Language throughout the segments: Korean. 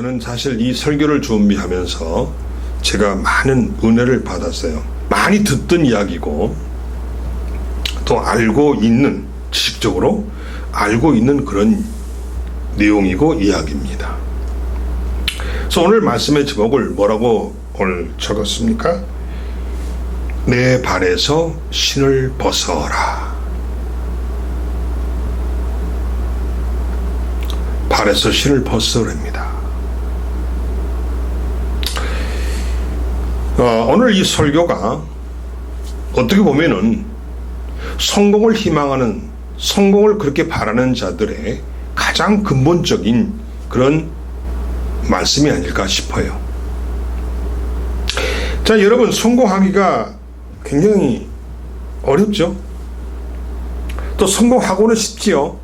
저는 사실 이 설교를 준비하면서 제가 많은 은혜를 받았어요. 많이 듣던 이야기고 또 알고 있는, 지식적으로 알고 있는 그런 내용이고 이야기입니다. 그래서 오늘 말씀의 제목을 뭐라고 오늘 적었습니까? 내 발에서 신을 벗어라. 발에서 신을 벗으랍니다. 오늘 이 설교가 어떻게 보면은 성공을 희망하는, 성공을 그렇게 바라는 자들의 가장 근본적인 그런 말씀이 아닐까 싶어요. 자, 여러분, 성공하기가 굉장히 어렵죠? 또 성공하고는 쉽지요?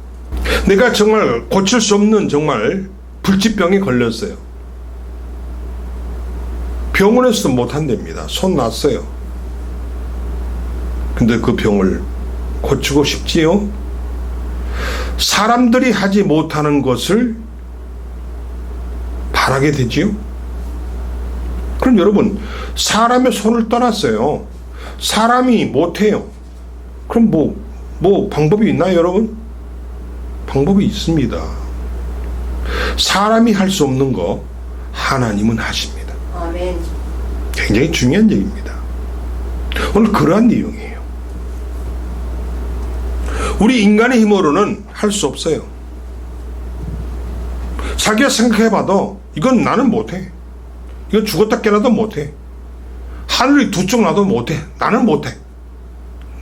내가 정말 고칠 수 없는 정말 불치병에 걸렸어요. 병원에서도 못한답니다. 손 놨어요. 근데 그 병을 고치고 싶지요? 사람들이 하지 못하는 것을 바라게 되지요? 그럼 여러분, 사람의 손을 떠났어요. 사람이 못해요. 그럼 뭐 방법이 있나요, 여러분? 방법이 있습니다. 사람이 할 수 없는 거 하나님은 하십니다. 아멘. 굉장히 중요한 얘기입니다. 오늘 그러한 내용이에요. 우리 인간의 힘으로는 할 수 없어요. 자기가 생각해봐도 이건 나는 못해. 이건 죽었다 깨어나도 못해. 하늘이 두 쪽 나도 못해. 나는 못해.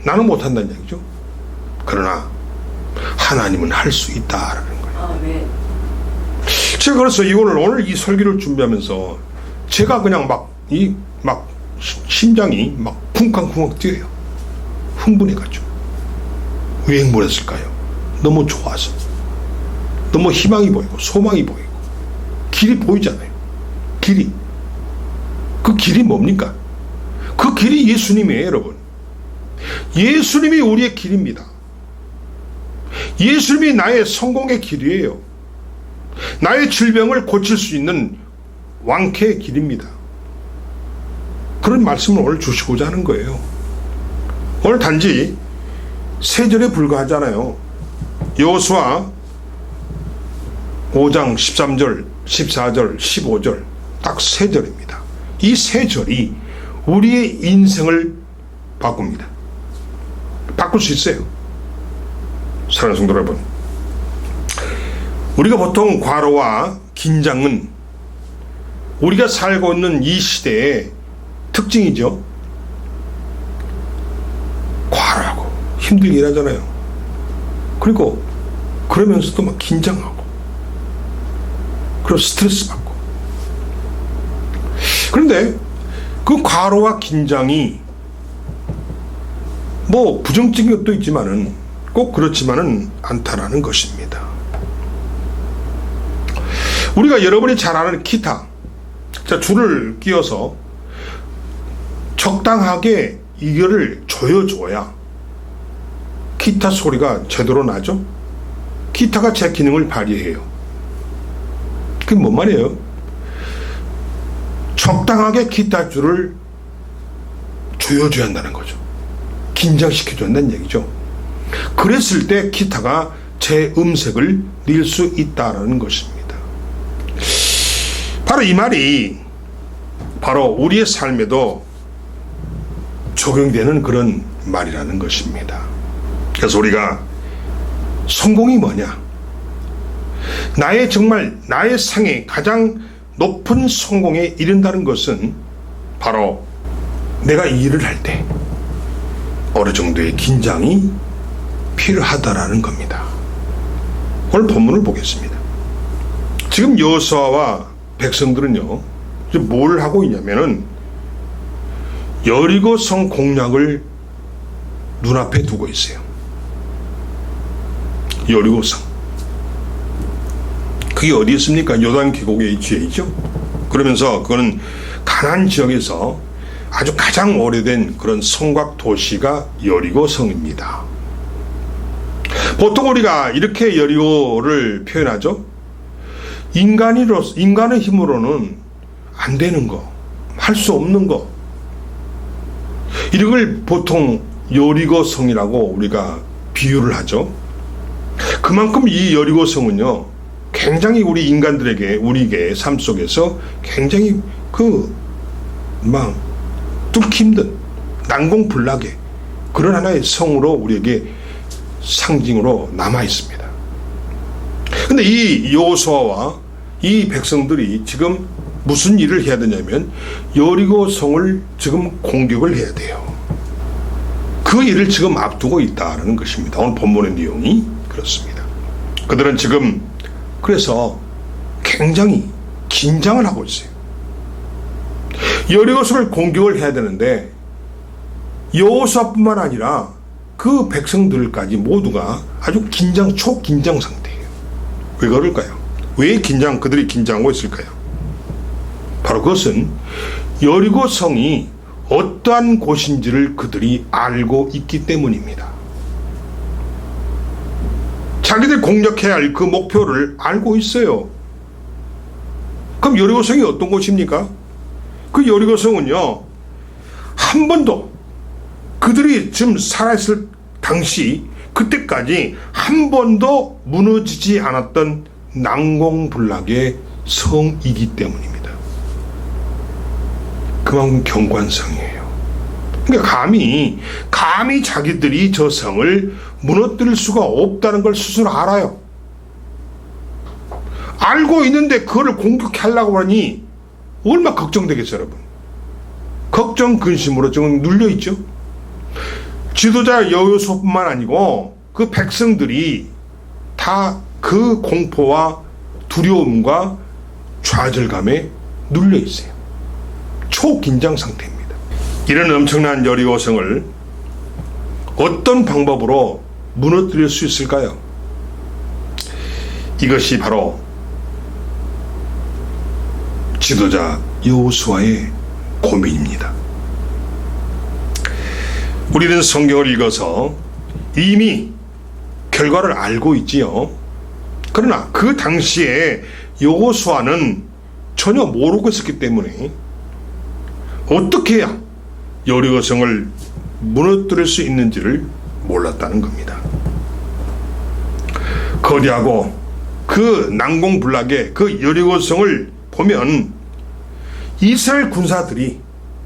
나는 못한다는 얘기죠. 그러나 하나님은 할 수 있다라는 거예요. 아멘. 제가 그래서 이거를 오늘 이 설교를 준비하면서 제가 그냥 막 심장이 막 쿵쾅쿵쾅 뛰어요. 흥분해가지고. 왜 흥분했을까요? 너무 좋아서. 너무 희망이 보이고 소망이 보이고 길이 보이잖아요. 길이. 그 길이 뭡니까? 그 길이 예수님이에요, 여러분. 예수님이 우리의 길입니다. 예수님이 나의 성공의 길이에요. 나의 질병을 고칠 수 있는 왕쾌의 길입니다. 그런 말씀을 오늘 주시고자 하는 거예요. 오늘 단지 세 절에 불과하잖아요. 여호수아 5장 13절, 14절, 15절 딱 세 절입니다. 이 세 절이 우리의 인생을 바꿉니다. 바꿀 수 있어요. 사랑하는 성도 여러분, 우리가 보통 과로와 긴장은 우리가 살고 있는 이 시대의 특징이죠. 과로하고 힘들게 일하잖아요. 그리고 그러면서도 막 긴장하고 그리고 스트레스 받고. 그런데 그 과로와 긴장이 뭐 부정적인 것도 있지만은 꼭 그렇지만은 않다라는 것입니다. 우리가 여러분이 잘 아는 기타, 자, 줄을 끼워서 적당하게 이거를 조여줘야 기타 소리가 제대로 나죠. 기타가 제 기능을 발휘해요. 그게 뭔 말이에요? 적당하게 기타 줄을 조여줘야 한다는 거죠. 긴장시켜줘야 한다는 얘기죠. 그랬을 때 기타가 제 음색을 낼 수 있다는 것입니다. 바로 이 말이 바로 우리의 삶에도 적용되는 그런 말이라는 것입니다. 그래서 우리가 성공이 뭐냐? 나의 상의 가장 높은 성공에 이른다는 것은 바로 내가 이 일을 할 때 어느 정도의 긴장이 필요하다라는 겁니다. 오늘 본문을 보겠습니다. 지금 여호수아와 백성들은요, 이제 뭘 하고 있냐면은 여리고성 공략을 눈앞에 두고 있어요. 여리고성. 그게 어디 있습니까? 요단 계곡에 위치해 있죠. 그러면서 그거는 가나안 지역에서 아주 가장 오래된 그런 성곽 도시가 여리고성입니다. 보통 우리가 이렇게 여리고를 표현하죠. 인간의 힘으로는 안 되는 거, 할 수 없는 거, 이런 걸 보통 여리고성이라고 우리가 비유를 하죠. 그만큼 이 여리고성은요, 굉장히 우리 인간들에게, 우리의 삶 속에서 굉장히 뚫기 힘든 난공불락의 그런 하나의 성으로 우리에게 상징으로 남아 있습니다. 근데 이 여호수아와 이 백성들이 지금 무슨 일을 해야 되냐면 여리고성을 지금 공격을 해야 돼요. 그 일을 지금 앞두고 있다는 것입니다. 오늘 본문의 내용이 그렇습니다. 그들은 지금 그래서 굉장히 긴장을 하고 있어요. 여리고성을 공격을 해야 되는데 여호수아뿐만 아니라 그 백성들까지 모두가 아주 초긴장 상태예요. 왜 그럴까요? 왜 그들이 긴장하고 있을까요? 바로 그것은 여리고성이 어떠한 곳인지를 그들이 알고 있기 때문입니다. 자기들 공략해야 할 그 목표를 알고 있어요. 그럼 여리고성이 어떤 곳입니까? 그 여리고성은요, 한 번도 그들이 지금 살아있을 당시 그때까지 한 번도 무너지지 않았던 난공불락의 성이기 때문입니다. 그만큼 견고한 성이에요. 그러니까 감히 자기들이 저 성을 무너뜨릴 수가 없다는 걸 스스로 알아요. 알고 있는데 그거를 공격하려고 하니 얼마나 걱정되겠어요, 여러분. 걱정 근심으로 지금 눌려있죠. 지도자 여호수아뿐만 아니고 그 백성들이 다 그 공포와 두려움과 좌절감에 눌려있어요. 초긴장 상태입니다. 이런 엄청난 여리고성을 어떤 방법으로 무너뜨릴 수 있을까요? 이것이 바로 지도자 여호수아의 고민입니다. 우리는 성경을 읽어서 이미 결과를 알고 있지요. 그러나 그 당시에 여호수아는 전혀 모르고 있었기 때문에 어떻게 해야 여리고성을 무너뜨릴 수 있는지를 몰랐다는 겁니다. 거대하고 그 난공불락의 그 여리고성을 보면 이스라엘 군사들이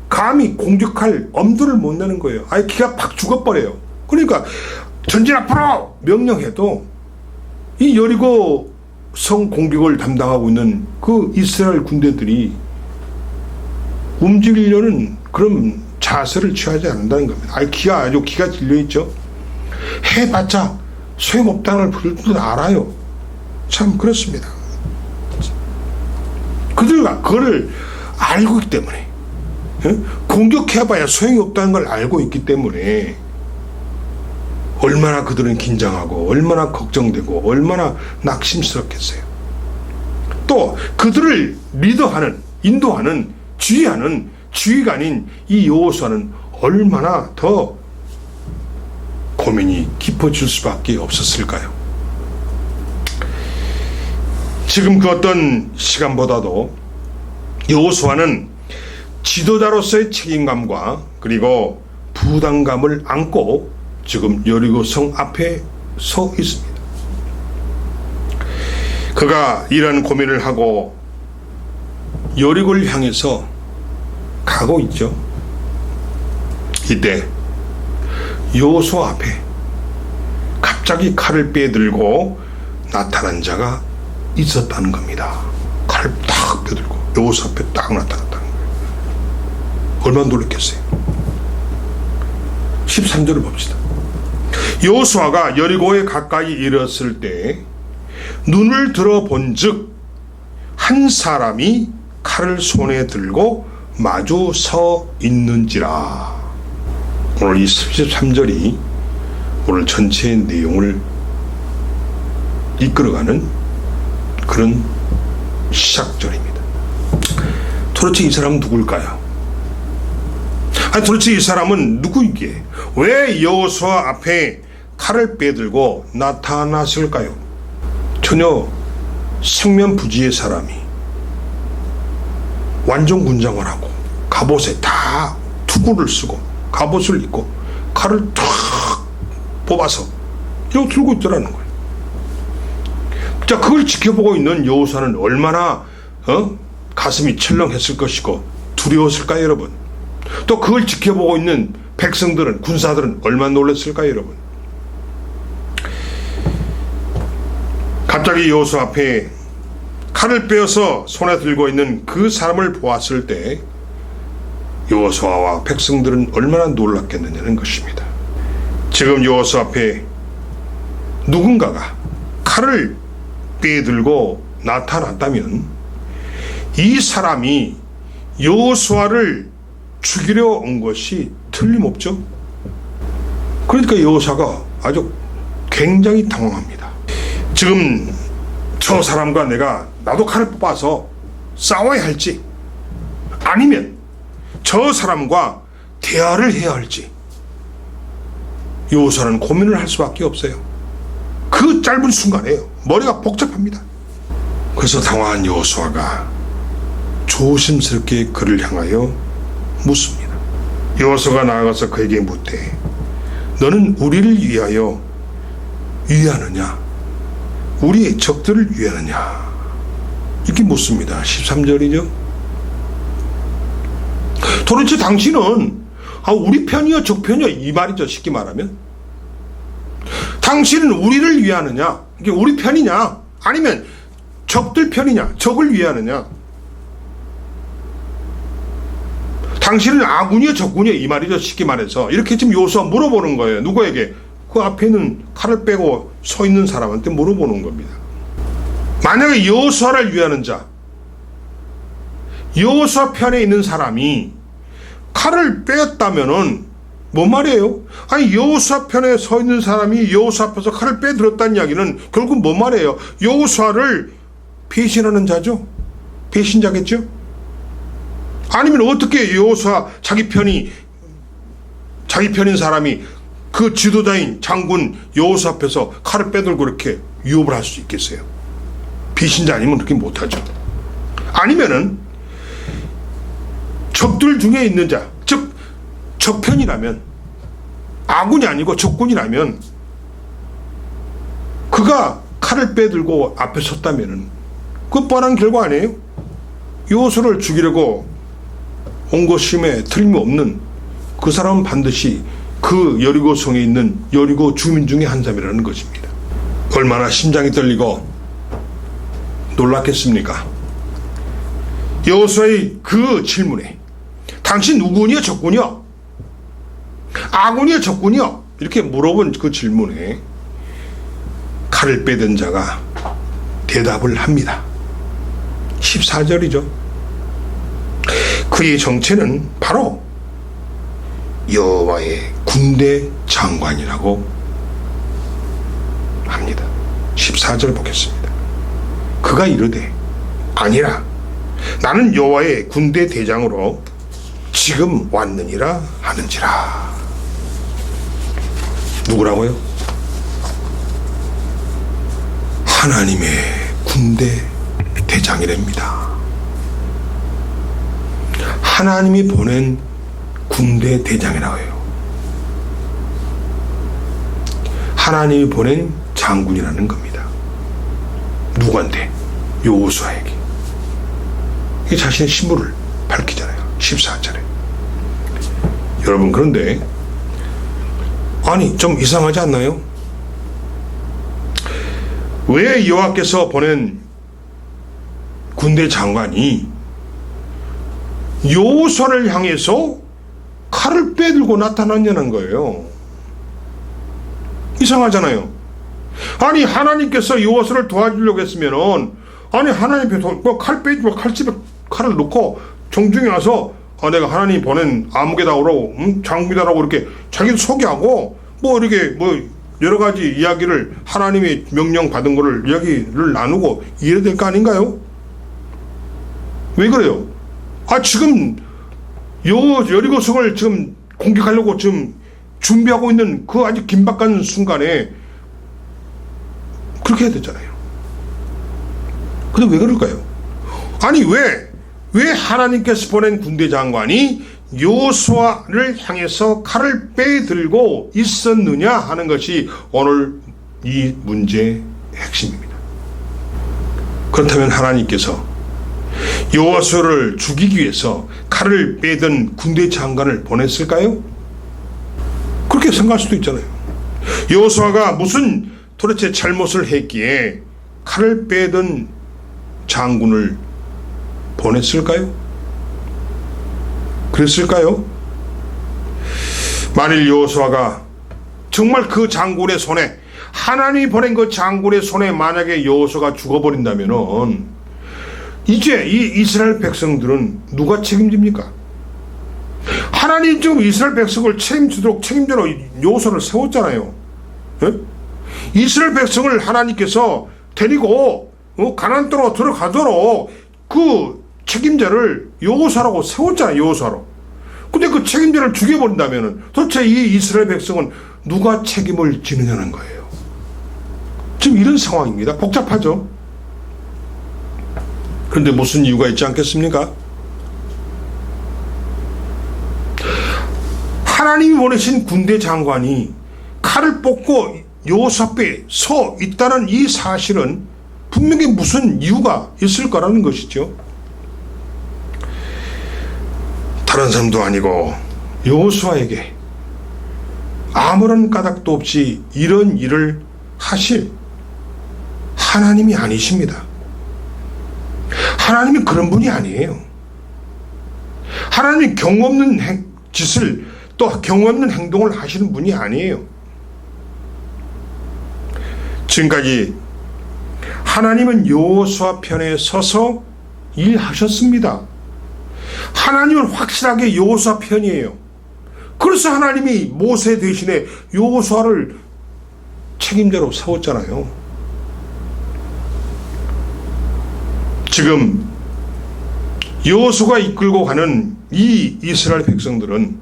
감히 공격할 엄두를 못 내는 거예요. 아예 기가 팍 죽어버려요. 그러니까 전진 앞으로 명령해도 이 여리고성 공격을 담당하고 있는 그 이스라엘 군대들이 움직이려는 그런 자세를 취하지 않는다는 겁니다. 아주 기가 질려있죠. 해봤자 소용없다는 걸 그들도 알아요. 참 그렇습니다. 그들과 그거를 알고 있기 때문에, 공격해봐야 소용이 없다는 걸 알고 있기 때문에 얼마나 그들은 긴장하고 얼마나 걱정되고 얼마나 낙심스럽겠어요. 또 그들을 리더하는, 인도하는, 지휘하는 지휘관인 이 여호수아는 얼마나 더 고민이 깊어질 수밖에 없었을까요? 지금 그 어떤 시간보다도 여호수아는 지도자로서의 책임감과 그리고 부담감을 안고 지금 여리고성 앞에 서 있습니다. 그가 이런 고민을 하고 여리고를 향해서 가고 있죠. 이때 여호수아 앞에 갑자기 칼을 빼들고 나타난 자가 있었다는 겁니다. 칼을 딱 빼들고 여호수아 앞에 딱 나타났다는 거예요. 얼마나 놀랐겠어요. 13절을 봅시다. 여호수아가 여리고에 가까이 이르렀을 때 눈을 들어본즉 한 사람이 칼을 손에 들고 마주 서 있는지라. 오늘 이 13절이 오늘 전체의 내용을 이끌어가는 그런 시작절입니다. 도대체 이 사람은 누굴까요? 도대체 이 사람은 누구이기에 왜 여호수아 앞에 칼을 빼들고 나타났을까요? 전혀 생면부지의 사람이 완전 군장을 하고 갑옷에 다 투구를 쓰고 갑옷을 입고 칼을 탁 뽑아서 이러고 들고 있더라는 거예요. 자, 그걸 지켜보고 있는 여호수아는 얼마나 가슴이 철렁했을 것이고 두려웠을까요, 여러분? 또 그걸 지켜보고 있는 백성들은, 군사들은 얼마나 놀랐을까요, 여러분? 갑자기 여호수아 앞에 칼을 빼어서 손에 들고 있는 그 사람을 보았을 때 여호수아와 백성들은 얼마나 놀랐겠느냐는 것입니다. 지금 여호수아 앞에 누군가가 칼을 빼들고 나타났다면 이 사람이 여호수아를 죽이려 온 것이 틀림없죠. 그러니까 여호수아가 아주 굉장히 당황합니다. 지금 저 사람과 나도 칼을 뽑아서 싸워야 할지, 아니면 저 사람과 대화를 해야 할지 여호수아는 고민을 할 수밖에 없어요. 그 짧은 순간에 머리가 복잡합니다. 그래서 당황한 여호수아가 조심스럽게 그를 향하여 묻습니다. 여호수아가 나아가서 그에게 묻되 너는 우리를 위하여 위하느냐 우리의 적들을 위하느냐 이렇게 묻습니다. 13절이죠. 도대체 당신은 우리 편이요 적 편이요 이 말이죠. 쉽게 말하면 당신은 우리를 위하느냐, 이게 우리 편이냐, 아니면 적들 편이냐, 적을 위하느냐. 당신은 아군이요 적군이요 이 말이죠. 쉽게 말해서 이렇게 지금 여호수아 물어보는 거예요. 누구에게? 그 앞에는 칼을 빼고 서 있는 사람한테 물어보는 겁니다. 만약에 여호수아를 위하는 자, 여호수아 편에 있는 사람이 칼을 빼었다면은 뭔 말이에요? 아니 여호수아 편에 서 있는 사람이 여호수아 앞에서 칼을 빼들었다는 이야기는 결국 뭔 말이에요? 여호수아를 배신하는 자죠. 배신자겠죠. 아니면 어떻게 여호수아 자기 편인 사람이 그 지도자인 장군 여호수아 앞에서 칼을 빼들고 이렇게 유업을 할 수 있겠어요? 배신자 아니면 그렇게 못하죠. 아니면은 적들 중에 있는 자, 즉 적편이라면, 아군이 아니고 적군이라면 그가 칼을 빼들고 앞에 섰다면은 그건 뻔한 결과 아니에요? 여호수아를 죽이려고 온 것임에 틀림없는, 그 사람은 반드시 그 여리고성에 있는 여리고 주민 중에 한 사람이라는 것입니다. 얼마나 심장이 떨리고 놀랐겠습니까? 여호수아의 그 질문에 당신 누구냐 적군이야? 아군이야 적군이야? 이렇게 물어본 그 질문에 칼을 빼든 자가 대답을 합니다. 14절이죠. 그의 정체는 바로 여호와의 군대 장관이라고 합니다. 14절 보겠습니다. 그가 이르되 아니라 나는 여호와의 군대 대장으로 지금 왔느니라 하는지라. 누구라고요? 하나님의 군대 대장이랍니다. 하나님이 보낸 군대 대장이라고 해요. 하나님이 보낸 장군이라는 겁니다. 누구한테? 여호수아에게. 이게 자신의 신분을 밝히잖아요. 14절에. 여러분, 그런데 아니 좀 이상하지 않나요? 왜 여호와께서 보낸 군대 장관이 여호수아를 향해서 칼을 빼들고 나타났냐는 거예요. 이상하잖아요. 아니 하나님께서 여호수아를 도와주려고 했으면은, 아니 하나님 칼 빼주고 칼집에 칼을 넣고 정중히 와서 내가 하나님 보낸 아무개다라고 장군이다라고 이렇게 자기도 소개하고 이렇게 여러 가지 이야기를, 하나님이 명령 받은 거를 이야기를 나누고 이래야 될 거 아닌가요? 왜 그래요? 지금 여리고성을 지금 공격하려고 지금 준비하고 있는 그 아주 긴박한 순간에 그렇게 해야 되잖아요. 근데 왜 그럴까요? 아니 왜 하나님께서 보낸 군대 장관이 여호수아를 향해서 칼을 빼들고 있었느냐 하는 것이 오늘 이 문제의 핵심입니다. 그렇다면 하나님께서 여호수아를 죽이기 위해서 칼을 빼든 군대 장관을 보냈을까요? 그렇게 생각할 수도 있잖아요. 여호수아가 무슨 도대체 잘못을 했기에 칼을 빼든 장군을 보냈을까요? 그랬을까요? 만일 여호수아가 정말 그 장군의 손에, 하나님이 보낸 그 장군의 손에 만약에 여호수아가 죽어버린다면은 이제 이 이스라엘 백성들은 누가 책임집니까? 하나님 지금 이스라엘 백성을 책임지도록 책임자로 여호수아를 세웠잖아요. 예? 이스라엘 백성을 하나님께서 데리고 가나안 땅으로 들어가도록 그 책임자를 여호수아라고 세웠잖아요. 여호수아로. 근데 그 책임자를 죽여버린다면은 도대체 이 이스라엘 백성은 누가 책임을 지느냐는 거예요. 지금 이런 상황입니다. 복잡하죠. 그런데 무슨 이유가 있지 않겠습니까? 하나님이 보내신 군대 장관이 칼을 뽑고 여호수아 앞에 서 있다는 이 사실은 분명히 무슨 이유가 있을 거라는 것이죠. 다른 사람도 아니고 여호수아에게 아무런 까닭도 없이 이런 일을 하실 하나님이 아니십니다. 하나님이 그런 분이 아니에요. 하나님이 경우 없는 짓을 또 경우 없는 행동을 하시는 분이 아니에요. 지금까지 하나님은 여호수아 편에 서서 일하셨습니다. 하나님은 확실하게 여호수아 편이에요. 그래서 하나님이 모세 대신에 여호수아를 책임자로 세웠잖아요. 지금 여호수아가 이끌고 가는 이 이스라엘 백성들은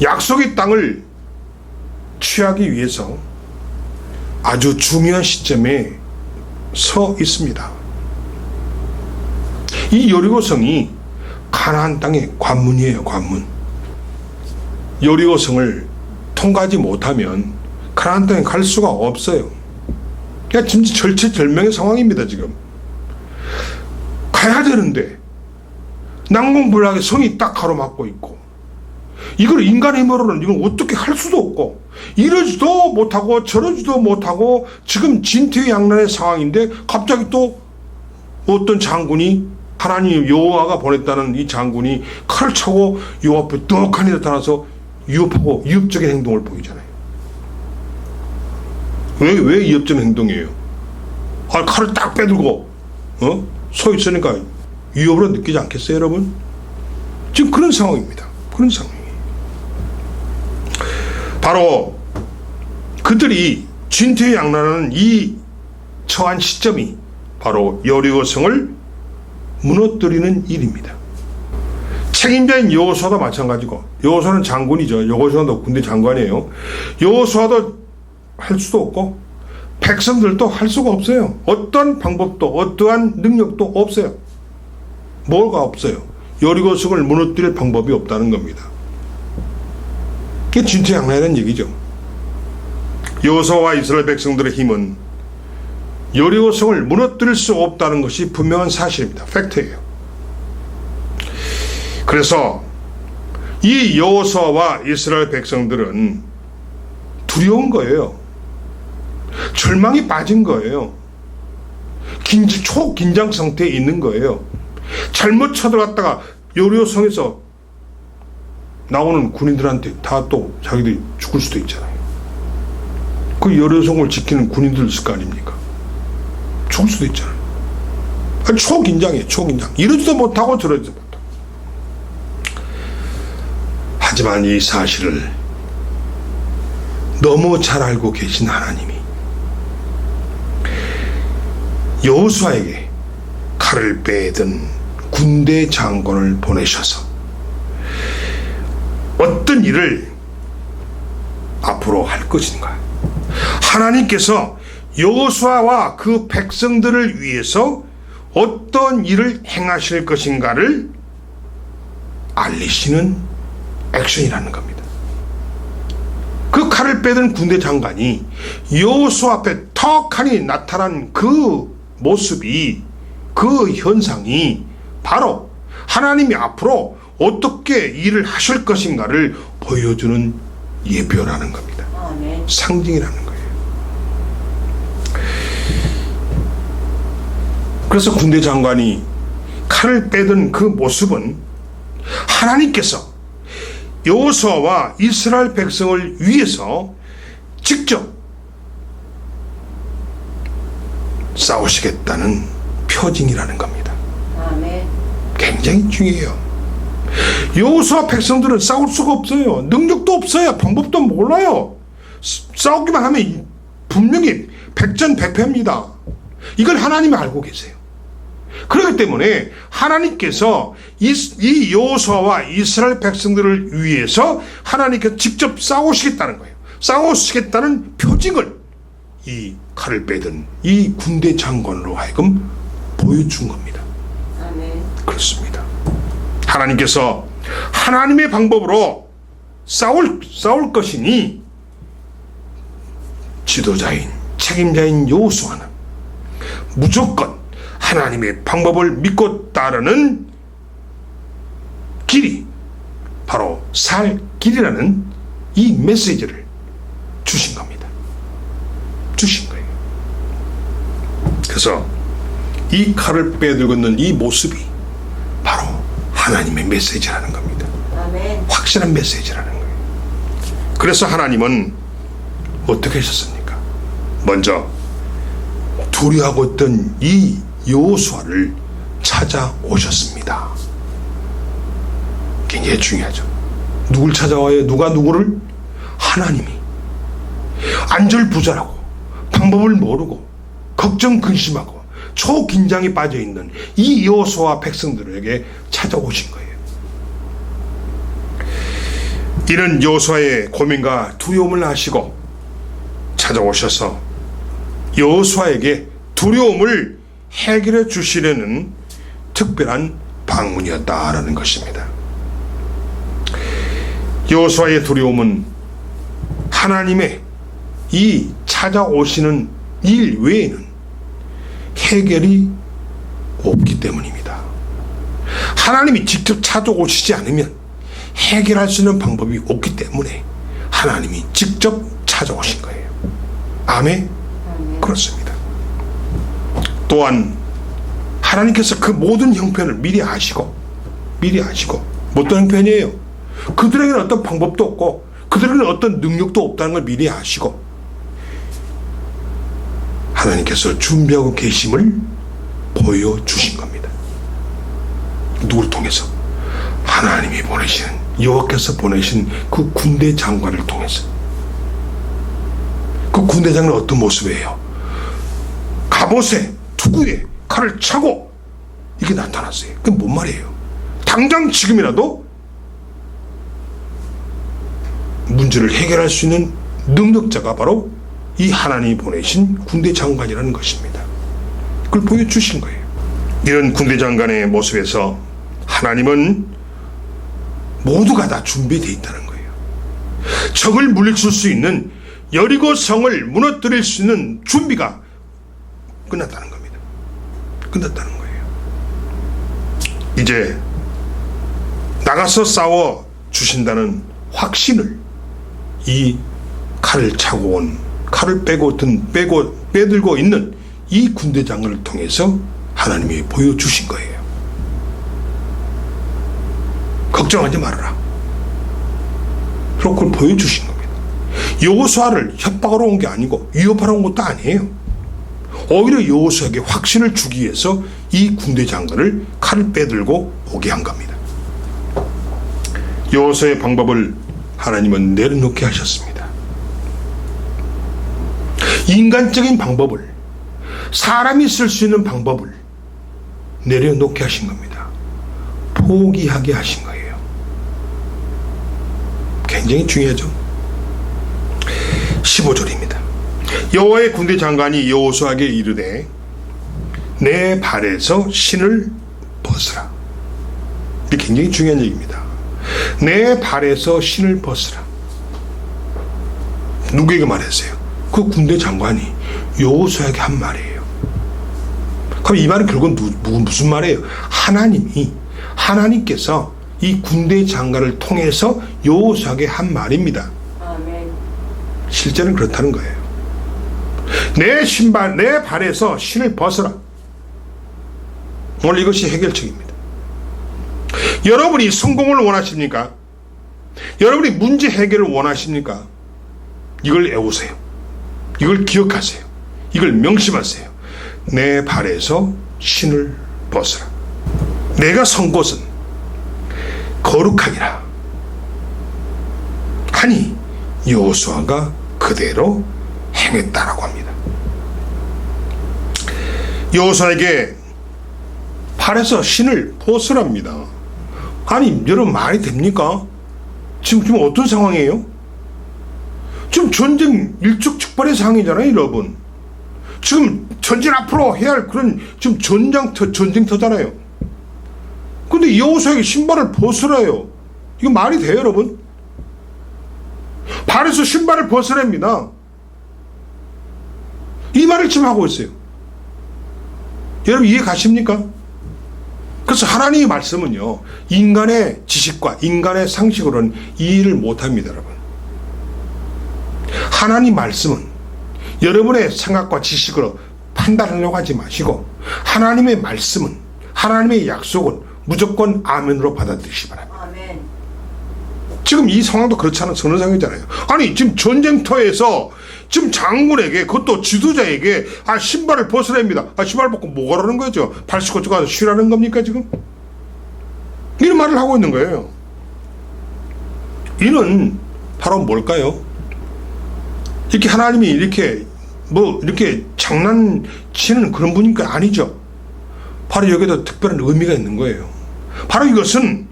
약속의 땅을 취하기 위해서 아주 중요한 시점에 서 있습니다. 이 여리고성이 가나안 땅의 관문이에요. 관문. 여리고성을 통과하지 못하면 가나안 땅에 갈 수가 없어요. 그러니까 진짜 절체절명의 상황입니다. 지금 가야 되는데 난공불락의 성이 딱 가로막고 있고, 이걸 인간의 힘으로는 이건 어떻게 할 수도 없고, 이러지도 못하고 저러지도 못하고 지금 진퇴양난의 상황인데 갑자기 또 어떤 장군이, 하나님 여호와가 보냈다는 이 장군이 칼을 차고 여호와 앞에 떡하니 나타나서 위협하고 위협적인 행동을 보이잖아요. 왜 위협적인 행동이에요? 칼을 딱 빼들고 서 있으니까 위협으로 느끼지 않겠어요, 여러분? 지금 그런 상황입니다. 그런 상황이에요. 바로 그들이 진퇴양난하는 이 처한 시점이 바로 여리고성을 무너뜨리는 일입니다. 책임자인 여호수아도 마찬가지고, 여호수아는 장군이죠. 여호수아도 군대 장관이에요. 여호수아도 할 수도 없고 백성들도 할 수가 없어요. 어떠한 방법도 어떠한 능력도 없어요. 뭐가 없어요? 여리고성을 무너뜨릴 방법이 없다는 겁니다. 그게 진퇴양난이라는 얘기죠. 여호수아와 이스라엘 백성들의 힘은 여리고성을 무너뜨릴 수 없다는 것이 분명한 사실입니다. 팩트예요. 그래서 이 여호수아와 이스라엘 백성들은 두려운 거예요. 절망이 빠진 거예요. 초긴장 상태에 있는 거예요. 잘못 쳐들어갔다가 여리고성에서 나오는 군인들한테 다 또 자기들이 죽을 수도 있잖아요. 그 여리고성을 지키는 군인들 있을 거 아닙니까? 죽을 수도 있잖아요. 초긴장이에요. 초긴장. 이러지도 못하고 저러지도 못하고. 하지만 이 사실을 너무 잘 알고 계신 하나님이 여호수아에게 칼을 빼든 군대 장관을 보내셔서 어떤 일을 앞으로 할 것인가. 하나님께서 여호수아와 그 백성들을 위해서 어떤 일을 행하실 것인가를 알리시는 액션이라는 겁니다. 그 칼을 빼든 군대 장관이 여호수아 앞에 턱하니 나타난 그 모습이, 그 현상이 바로 하나님이 앞으로 어떻게 일을 하실 것인가를 보여주는 예표라는 겁니다. 상징이라는 거예요. 그래서 군대 장관이 칼을 빼든 그 모습은 하나님께서 여호수아와 이스라엘 백성을 위해서 직접 싸우시겠다는 표징이라는 겁니다. 아멘. 굉장히 중요해요. 여호수아 백성들은 싸울 수가 없어요. 능력도 없어요. 방법도 몰라요. 싸우기만 하면 분명히 백전백패입니다. 이걸 하나님이 알고 계세요. 그렇기 때문에 하나님께서 이 여호수아와 이스라엘 백성들을 위해서 하나님께서 직접 싸우시겠다는 거예요. 싸우시겠다는 표징을 이 칼을 빼든 이 군대 장관으로 하여금 보여준 겁니다. 아멘. 그렇습니다. 하나님께서 하나님의 방법으로 싸울 것이니 지도자인 책임자인 여호수아는 무조건 하나님의 방법을 믿고 따르는 길이 바로 살 길이라는 이 메시지를 주신 겁니다. 주신 거예요. 그래서 이 칼을 빼들고 있는 이 모습이 바로 하나님의 메시지라는 겁니다. 아멘. 확실한 메시지라는 거예요. 그래서 하나님은 어떻게 하셨습니까? 먼저 두려워하고 있던 이 여호수아를 찾아오셨습니다. 굉장히 중요하죠. 누굴 찾아와요? 누가 누구를? 하나님이. 안절부절하고 방법을 모르고 걱정 근심하고 초긴장에 빠져있는 이 여호수아 백성들에게 찾아오신 거예요. 이런 여호수아의 고민과 두려움을 아시고 찾아오셔서 여호수아에게 두려움을 해결해 주시려는 특별한 방문이었다라는 것입니다. 여호수아의 두려움은 하나님의 이 찾아오시는 일 외에는 해결이 없기 때문입니다. 하나님이 직접 찾아오시지 않으면 해결할 수 있는 방법이 없기 때문에 하나님이 직접 찾아오신 거예요. 아멘? 그렇습니다. 또한 하나님께서 그 모든 형편을 미리 아시고 어떤 형편이에요? 그들에게는 어떤 방법도 없고 그들에게는 어떤 능력도 없다는 걸 미리 아시고 하나님께서 준비하고 계심을 보여주신 겁니다. 누구를 통해서? 하나님이 보내시는, 여호와께서 보내신 그 군대 장관을 통해서. 그 군대 장관은 어떤 모습이에요? 갑옷에 투구에 칼을 차고 이게 나타났어요. 그게 뭔 말이에요? 당장 지금이라도 문제를 해결할 수 있는 능력자가 바로 이 하나님이 보내신 군대 장관이라는 것입니다. 그걸 보여주신 거예요. 이런 군대 장관의 모습에서 하나님은 모두가 다 준비되어 있다는 거예요. 적을 물리칠 수 있는 여리고 성을 무너뜨릴 수 있는 준비가 끝났다는 겁니다. 끝났다는 거예요. 이제 나가서 싸워 주신다는 확신을 이 칼을 차고 온, 칼을 빼들고 있는 이 군대 장관을 통해서 하나님이 보여주신 거예요. 걱정하지 말아라. 그걸 보여주신 겁니다. 여호수아를 협박하러 온 게 아니고 위협하러 온 것도 아니에요. 오히려 여호수아에게 확신을 주기 위해서 이 군대 장관을 칼을 빼들고 오게 한 겁니다. 여호수아의 방법을 하나님은 내려놓게 하셨습니다. 인간적인 방법을, 사람이 쓸 수 있는 방법을 내려놓게 하신 겁니다. 포기하게 하신 거예요. 굉장히 중요하죠. 15절입니다. 여호와의 군대 장관이 여호수아에게 이르되 내 발에서 신을 벗으라. 이게 굉장히 중요한 얘기입니다. 내 발에서 신을 벗으라. 누구에게 말했어요? 그 군대 장관이 여호수아에게 한 말이에요. 그럼 이 말은 결국은 무슨 말이에요? 하나님께서 이 군대 장관을 통해서 여호수아에게 한 말입니다. 아멘. 실제는 그렇다는 거예요. 내 발에서 신을 벗어라. 오늘 이것이 해결책입니다. 여러분이 성공을 원하십니까? 여러분이 문제 해결을 원하십니까? 이걸 외우세요. 이걸 기억하세요. 이걸 명심하세요. 내 발에서 신을 벗어라. 내가 선 곳은 거룩하니라 하니 여호수아가 그대로 행했다라고 합니다. 여호수아에게 발에서 신을 벗으랍니다. 아니 여러분 말이 됩니까? 지금 어떤 상황이에요? 지금 전쟁 일촉즉발의 상황이잖아요, 여러분. 지금 전진 앞으로 해야 할 그런 지금 전쟁터잖아요. 근데 여호수아에게 신발을 벗으라요. 이거 말이 돼요, 여러분? 발에서 신발을 벗으랍니다. 이 말을 지금 하고 있어요. 여러분 이해 가십니까? 그래서 하나님의 말씀은요, 인간의 지식과 인간의 상식으로는 이해를 못합니다, 여러분. 하나님 말씀은 여러분의 생각과 지식으로 판단하려고 하지 마시고, 하나님의 말씀은, 하나님의 약속은 무조건 아멘으로 받아들이시기 바랍니다. 아멘. 지금 이 상황도 그렇지 않은 선언 상황이잖아요. 아니 지금 전쟁터에서 지금 장군에게, 그것도 지도자에게 신발을 벗으랍니다. 신발 벗고 뭐 하라는 거죠? 발 씻고 가서 쉬라는 겁니까 지금? 이런 말을 하고 있는 거예요. 이는 바로 뭘까요? 이렇게 하나님이 이렇게 장난치는 그런 분이니까 아니죠. 바로 여기도 특별한 의미가 있는 거예요. 바로 이것은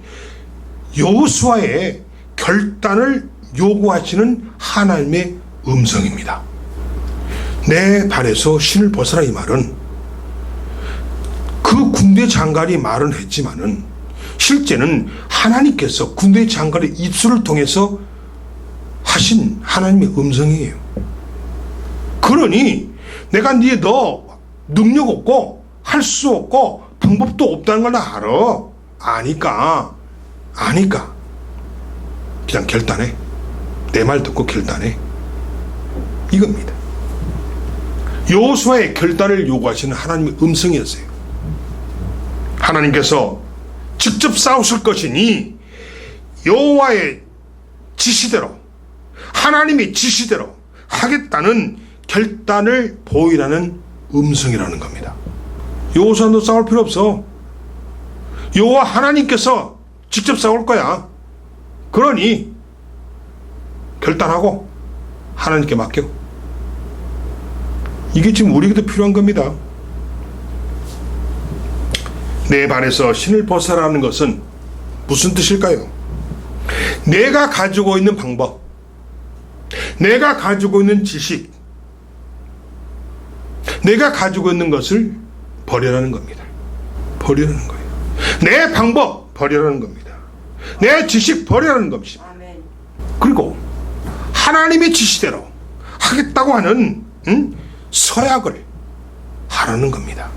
여호수아의 결단을 요구하시는 하나님의 음성입니다. 내 발에서 신을 벗어라, 이 말은 그 군대 장관이 말은 했지만은 실제는 하나님께서 군대 장관의 입술을 통해서 하신 하나님의 음성이에요. 그러니 내가 너 능력 없고 할 수 없고 방법도 없다는 걸 아니까 그냥 결단해. 내 말 듣고 결단해. 이겁니다. 여호수아의 결단을 요구하시는 하나님의 음성이었어요. 하나님께서 직접 싸우실 것이니 여호와의 지시대로, 하나님의 지시대로 하겠다는 결단을 보이라는 음성이라는 겁니다. 여호수아도 싸울 필요 없어. 여호와 하나님께서 직접 싸울 거야. 그러니 결단하고 하나님께 맡겨. 이게 지금 우리에게도 필요한 겁니다. 내 발에서 신을 벗어라는 것은 무슨 뜻일까요? 내가 가지고 있는 방법, 내가 가지고 있는 지식, 내가 가지고 있는 것을 버리라는 겁니다. 버리라는 거예요. 내 방법 버리라는 겁니다. 내 지식 버리라는 겁니다. 아멘. 그리고 하나님의 지시대로 하겠다고 하는 서약을 하라는 겁니다.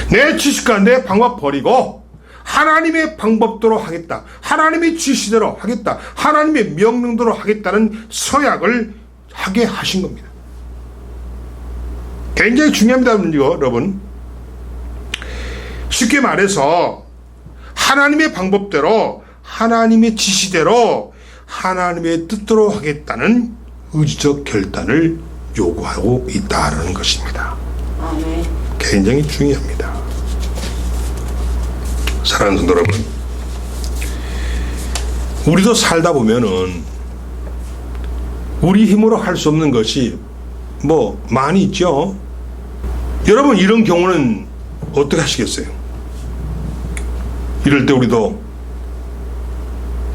내 지식과 내 방법 버리고 하나님의 방법대로 하겠다, 하나님의 지시대로 하겠다, 하나님의 명령대로 하겠다는 서약을 하게 하신 겁니다. 굉장히 중요합니다, 여러분. 쉽게 말해서 하나님의 방법대로, 하나님의 지시대로, 하나님의 뜻대로 하겠다는 의지적 결단을 요구하고 있다는 것입니다. 아멘. 굉장히 중요합니다. 사랑하는 성도 여러분, 우리도 살다 보면은 우리 힘으로 할 수 없는 것이 많이 있죠. 여러분, 이런 경우는 어떻게 하시겠어요? 이럴 때 우리도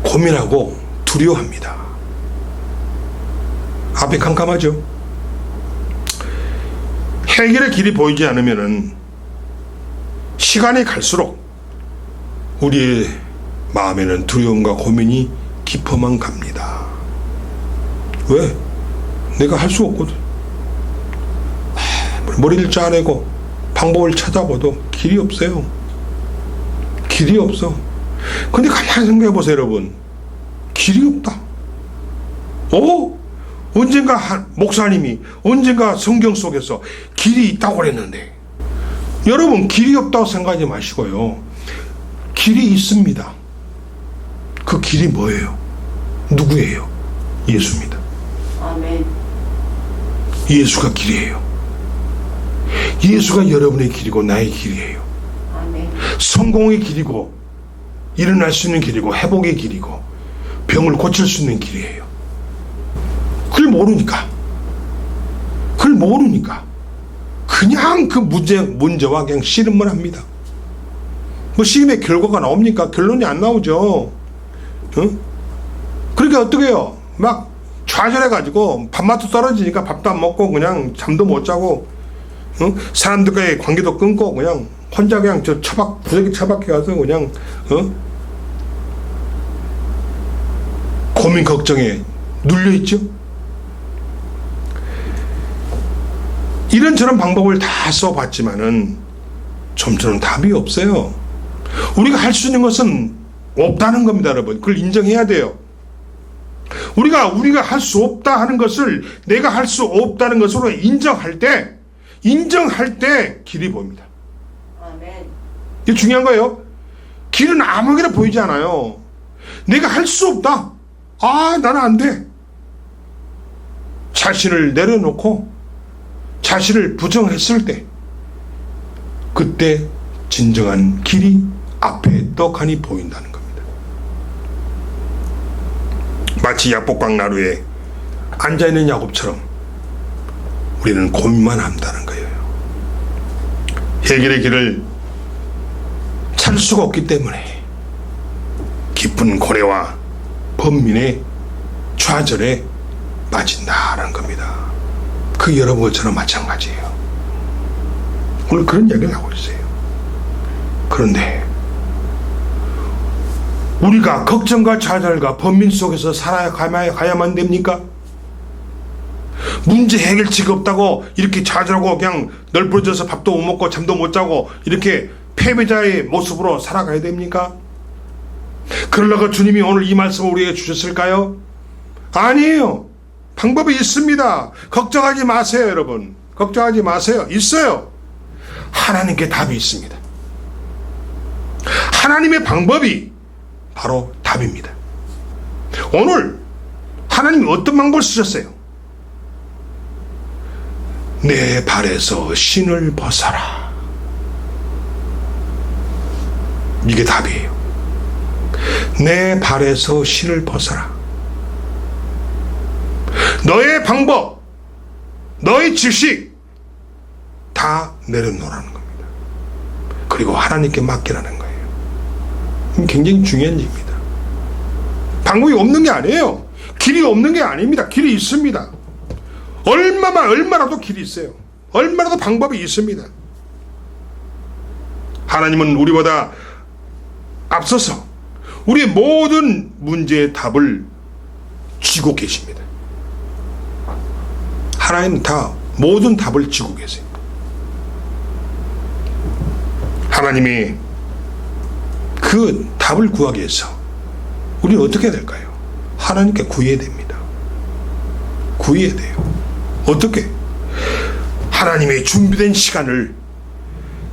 고민하고 두려워합니다. 앞이 캄캄하죠. 해결의 길이 보이지 않으면은 시간이 갈수록 우리의 마음에는 두려움과 고민이 깊어만 갑니다. 왜? 내가 할 수 없거든. 머리를 짜내고 방법을 찾아봐도 길이 없어요. 길이 없어. 근데 가만히 생각해 보세요, 여러분. 길이 없다. 언젠가 목사님이 언젠가 성경 속에서 길이 있다고 그랬는데, 여러분 길이 없다고 생각하지 마시고요. 길이 있습니다. 그 길이 뭐예요? 누구예요? 예수입니다. 아멘. 예수가 길이에요. 예수가 여러분의 길이고 나의 길이에요. 아멘. 성공의 길이고 일어날 수 있는 길이고 회복의 길이고 병을 고칠 수 있는 길이에요. 그걸 모르니까 그냥 그 문제와 그냥 씨름을 합니다. 뭐 씨름의 결과가 나옵니까? 결론이 안 나오죠. 그러니까 어떻게 해요? 막 좌절해가지고 밥맛도 떨어지니까 밥도 안 먹고 그냥 잠도 못 자고, 사람들과의 관계도 끊고 그냥 혼자 그냥 부적이 처박혀 가서 그냥 고민 걱정에 눌려 있죠. 이런저런 방법을 다 써봤지만은 좀처럼 답이 없어요. 우리가 할 수 있는 것은 없다는 겁니다, 여러분. 그걸 인정해야 돼요. 우리가 할 수 없다 하는 것을 내가 할 수 없다는 것으로 인정할 때 길이 보입니다. 아멘. 이게 중요한 거예요. 길은 아무에게나 보이지 않아요. 내가 할 수 없다. 나는 안 돼. 자신을 내려놓고 자신을 부정했을 때, 그때 진정한 길이 앞에 떡하니 보인다는 겁니다. 마치 야복강 나루에 앉아있는 야곱처럼 우리는 고민만 한다는 거예요. 해결의 길을 찾을 수가 없기 때문에 깊은 고뇌와 번민의 좌절에 빠진다는 겁니다. 그 여러분처럼 마찬가지예요. 오늘 그런 이야기를 하고 있어요. 그런데 우리가 걱정과 좌절과 번민 속에서 살아가야만 됩니까? 문제 해결책이 없다고 이렇게 좌절하고 그냥 널브러져서 밥도 못 먹고 잠도 못 자고 이렇게 패배자의 모습으로 살아가야 됩니까? 그러려고 주님이 오늘 이 말씀을 우리에게 주셨을까요? 아니에요. 방법이 있습니다. 걱정하지 마세요, 여러분. 걱정하지 마세요. 있어요. 하나님께 답이 있습니다. 하나님의 방법이 바로 답입니다. 오늘 하나님이 어떤 방법을 쓰셨어요? 내 발에서 신을 벗어라. 이게 답이에요. 내 발에서 신을 벗어라. 너의 방법, 너의 지식 다 내려놓으라는 겁니다. 그리고 하나님께 맡기라는 거예요. 굉장히 중요한 얘기입니다. 방법이 없는 게 아니에요. 길이 없는 게 아닙니다. 길이 있습니다. 얼마라도 길이 있어요. 얼마라도 방법이 있습니다. 하나님은 우리보다 앞서서 우리의 모든 문제의 답을 쥐고 계십니다. 하나님은 다 모든 답을 쥐고 계세요. 하나님이 그 답을 구하기 위해서 우리는 어떻게 해야 될까요? 하나님께 구해야 됩니다. 구해야 돼요. 어떻게? 하나님의 준비된 시간을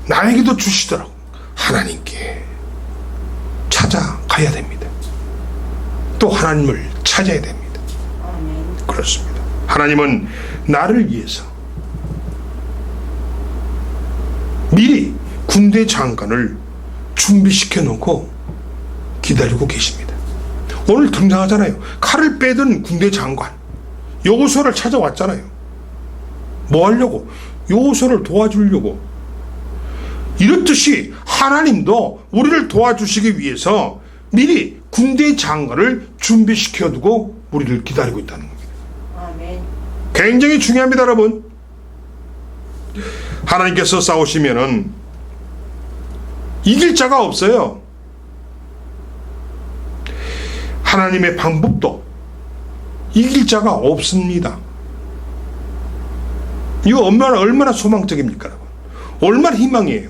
나에게도 주시도록 하나님께 찾아가야 됩니다. 또 하나님을 찾아야 됩니다. 그렇습니다. 하나님은 나를 위해서 미리 군대 장관을 준비시켜 놓고 기다리고 계십니다. 오늘 등장하잖아요. 칼을 빼든 군대 장관 여호수아를 찾아왔잖아요. 뭐 하려고? 여호수아를 도와주려고. 이렇듯이 하나님도 우리를 도와주시기 위해서 미리 군대 장관을 준비시켜 두고 우리를 기다리고 있다는 겁니다. 아멘. 굉장히 중요합니다, 여러분. 하나님께서 싸우시면은 이길 자가 없어요. 하나님의 방법도 이길 자가 없습니다. 이거 얼마나 소망적입니까, 여러분? 얼마나 희망이에요.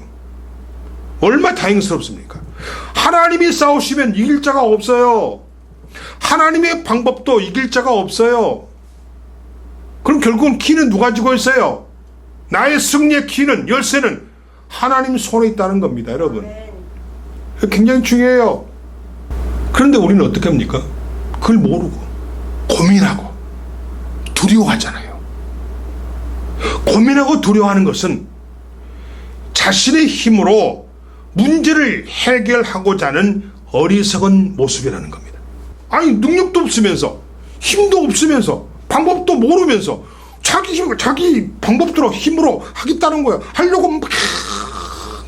얼마나 다행스럽습니까? 하나님이 싸우시면 이길 자가 없어요. 하나님의 방법도 이길 자가 없어요. 그럼 결국은 키는 누가 쥐고 있어요? 나의 승리의 키는, 열쇠는 하나님 손에 있다는 겁니다, 여러분. 아멘. 굉장히 중요해요. 그런데 우리는 어떻게 합니까? 그걸 모르고 고민하고 두려워하잖아요. 고민하고 두려워하는 것은 자신의 힘으로 문제를 해결하고자 하는 어리석은 모습이라는 겁니다. 아니, 능력도 없으면서, 힘도 없으면서, 방법도 모르면서 자기 방법대로 힘으로 하겠다는 거야. 하려고 막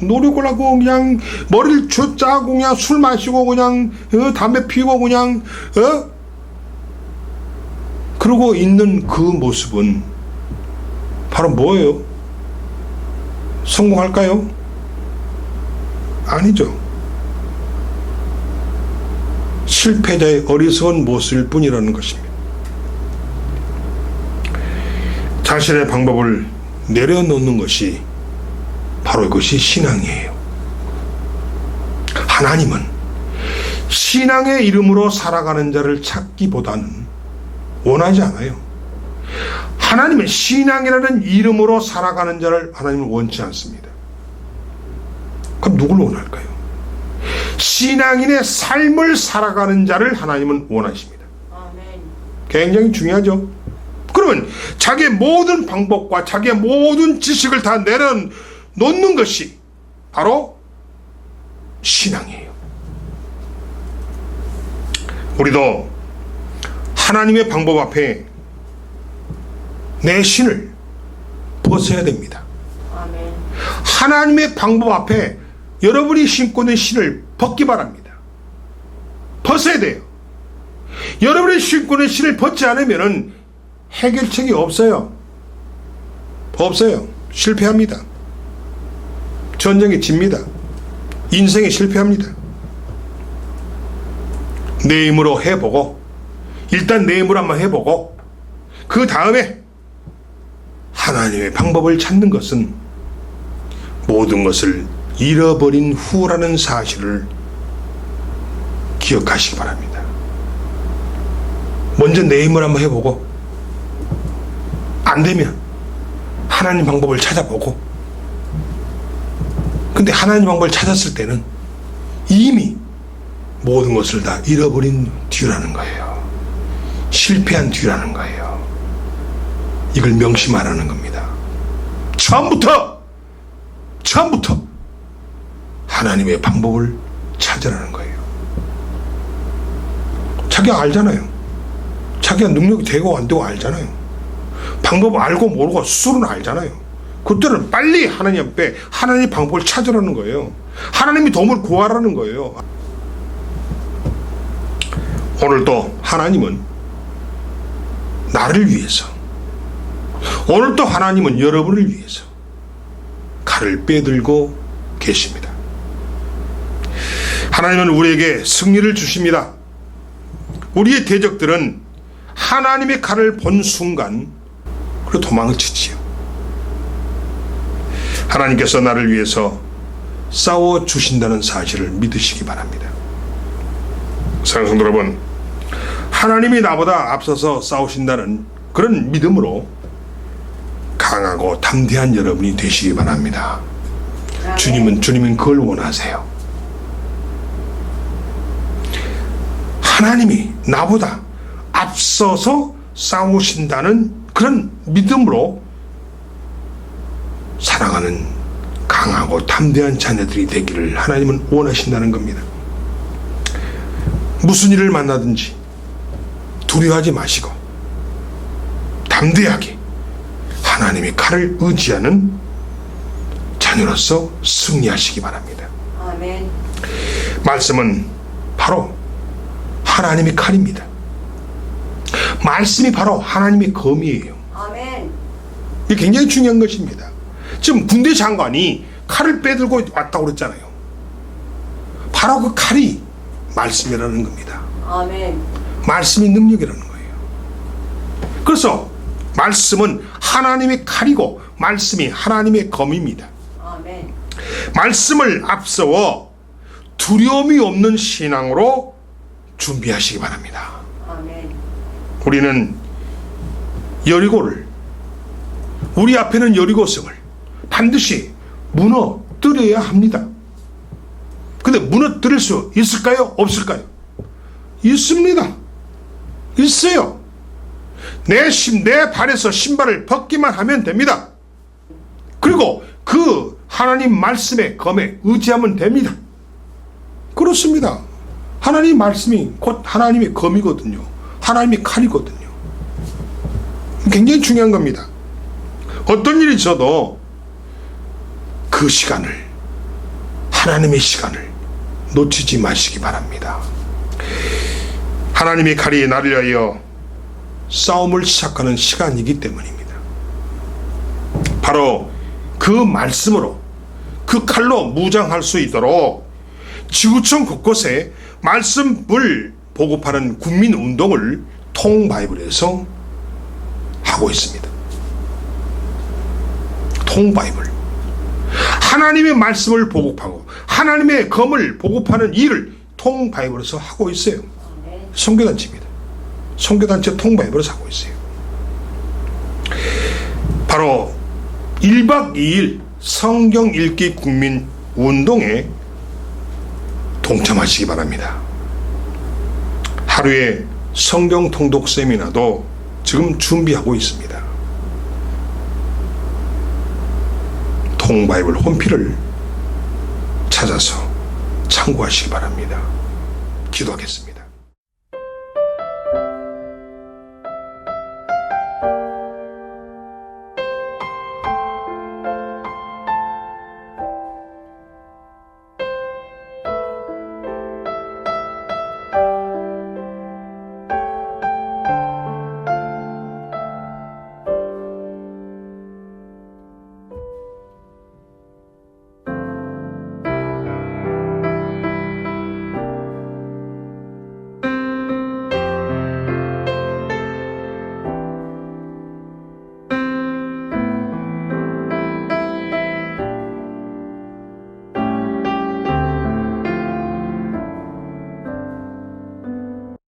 노력을 하고 그냥 머리를 짜고 그냥 술 마시고 그냥 담배 피우고 그냥 그러고 있는 그 모습은 바로 뭐예요? 성공할까요? 아니죠. 실패자의 어리석은 모습일 뿐이라는 것입니다. 자신의 방법을 내려놓는 것이 바로 이것이 신앙이에요. 하나님은 신앙의 이름으로 살아가는 자를 찾기보다는 원하지 않아요. 하나님은 신앙이라는 이름으로 살아가는 자를 하나님은 원치 않습니다. 그럼 누굴 원할까요? 신앙인의 삶을 살아가는 자를 하나님은 원하십니다. 아멘. 굉장히 중요하죠. 그러면 자기의 모든 방법과 자기의 모든 지식을 다 내려놓는 것이 바로 신앙이에요. 우리도 하나님의 방법 앞에 내 신을 벗어야 됩니다. 아멘. 하나님의 방법 앞에 여러분이 신고 있는 신을 벗기 바랍니다. 벗어야 돼요. 여러분이 신고 있는 신을 벗지 않으면 해결책이 없어요. 없어요. 실패합니다. 전쟁에 집니다. 인생에 실패합니다. 내 힘으로 해보고, 일단 내 힘으로 한번 해보고, 그 다음에 하나님의 방법을 찾는 것은 모든 것을 잃어버린 후라는 사실을 기억하시기 바랍니다. 먼저 내 힘을 한번 해보고, 안 되면 하나님 방법을 찾아보고, 근데 하나님 방법을 찾았을 때는 이미 모든 것을 다 잃어버린 뒤라는 거예요. 실패한 뒤라는 거예요. 이걸 명심하라는 겁니다. 처음부터 하나님의 방법을 찾으라는 거예요. 자기가 알잖아요. 자기가 능력이 되고 안 되고 알잖아요. 방법 알고 모르고 수술은 알잖아요. 그때는 빨리 하나님 앞에 하나님의 방법을 찾으라는 거예요. 하나님이 도움을 구하라는 거예요. 오늘도 하나님은 나를 위해서, 오늘도 하나님은 여러분을 위해서 칼을 빼들고 계십니다. 하나님은 우리에게 승리를 주십니다. 우리의 대적들은 하나님의 칼을 본 순간 그리고 도망을 치지요. 하나님께서 나를 위해서 싸워주신다는 사실을 믿으시기 바랍니다. 사랑하는 성도 여러분, 하나님이 나보다 앞서서 싸우신다는 그런 믿음으로 강하고 담대한 여러분이 되시기 바랍니다. 아멘. 주님은 그걸 원하세요. 하나님이 나보다 앞서서 싸우신다는 그런 믿음으로 살아가는 강하고 담대한 자녀들이 되기를 하나님은 원하신다는 겁니다. 무슨 일을 만나든지 두려워하지 마시고 담대하게 하나님의 칼을 의지하는 자녀로서 승리하시기 바랍니다. 아멘. 말씀은 바로 하나님의 칼입니다. 말씀이 바로 하나님의 검이에요. 아멘. 이게 굉장히 중요한 것입니다. 지금 군대 장관이 칼을 빼들고 왔다고 그랬잖아요. 바로 그 칼이 말씀이라는 겁니다. 아멘. 말씀이 능력이라는 거예요. 그래서 말씀은 하나님의 칼이고 말씀이 하나님의 검입니다. 아멘. 말씀을 앞세워 두려움이 없는 신앙으로 준비하시기 바랍니다. 아멘. 우리는 여리고를, 우리 앞에는 여리고성을 반드시 무너뜨려야 합니다. 근데 무너뜨릴 수 있을까요? 없을까요? 있습니다. 있어요. 내 발에서 신발을 벗기만 하면 됩니다. 그리고 그 하나님 말씀의 검에 의지하면 됩니다. 그렇습니다. 하나님 말씀이 곧 하나님의 검이거든요. 하나님의 칼이거든요. 굉장히 중요한 겁니다. 어떤 일이 있어도 그 시간을, 하나님의 시간을 놓치지 마시기 바랍니다. 하나님의 칼이 나를 위하여 싸움을 시작하는 시간이기 때문입니다. 바로 그 말씀으로, 그 칼로 무장할 수 있도록 지구촌 곳곳에 말씀을 보급하는 국민운동을 통바이블에서 하고 있습니다. 통바이블. 하나님의 말씀을 보급하고 하나님의 검을 보급하는 일을 통바이블에서 하고 있어요. 선교단체입니다. 선교단체 통바이블에서 하고 있어요. 바로 1박 2일 성경 읽기 국민 운동에 동참하시기 바랍니다. 하루에 성경 통독 세미나도 지금 준비하고 있습니다. 통바이블 홈피를 찾아서 참고하시기 바랍니다. 기도하겠습니다.